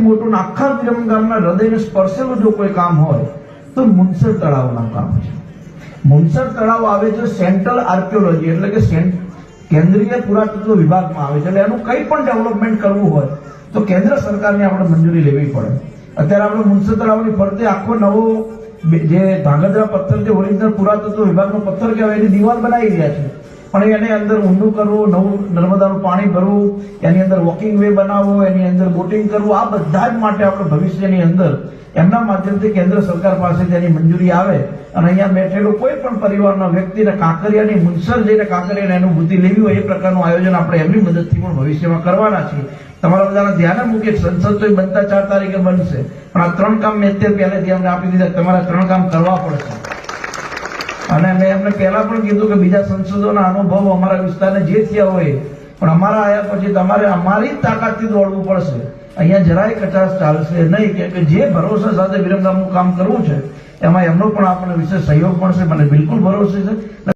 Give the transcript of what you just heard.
મોટું ને આખા વિરમગામના હૃદયને સ્પર્શેલું જો કોઈ કામ હોય તો મુનસર તળાવના કામ છે. મુનસર તળાવ આવે છે સેન્ટ્રલ આર્કિયોલોજી એટલે કે કેન્દ્રીય પુરાતત્વ વિભાગમાં આવે છે. એટલે એનું કંઈ પણ ડેવલપમેન્ટ કરવું હોય તો કેન્દ્ર સરકારની આપણે મંજૂરી લેવી પડે. અત્યારે આપણે મુનસર તળાવની ફરતે આખો નવો જે ધાંગધ્રા પથ્થર જે ઓરિજિનલ પુરાતત્વ વિભાગનો પથ્થર કહેવાય એની દિવાલ બનાવી રહ્યા છે, પણ એની અંદર ઊંડું કરવું, નવું નર્મદાનું પાણી ભરવું, એની અંદર વોકિંગ વે બનાવવો, એની અંદર બોટિંગ કરવું, આ બધા જ માટે આપણે ભવિષ્યની અંદર એમના માધ્યમથી કેન્દ્ર સરકાર પાસે તેની મંજૂરી આવે અને અહીંયા બેઠેલું કોઈ પણ પરિવારના વ્યક્તિને કાંકરિયાની મુનસર જઈને કાંકરિયાની અનુભૂતિ લેવી હોય એ પ્રકારનું આયોજન આપણે એમની મદદથી પણ ભવિષ્યમાં કરવાના છીએ. તમારા બધાના ધ્યાને મૂકે સંસદ તો બનતા 4 તારીખે બનશે, પણ આ 3 કામ મેં અત્યારે પહેલેથી અમને આપી દીધા. તમારા 3 કામ કરવા પડશે. અને મેં એમને પહેલા પણ કીધું કે બીજા સંસદોના અનુભવ અમારા વિસ્તારને જે થયા હોય પણ અમારા આવ્યા પછી તમારે અમારી જ તાકાતથી દોડવું પડશે. અહીંયા જરાય કચાસ ચાલશે નહીં, કે જે ભરોસા સાથે વિરમગામનું કામ કરવું છે એમાં એમનો પણ આપણને વિશેષ સહયોગ મળશે, મને બિલકુલ ભરોસો છે.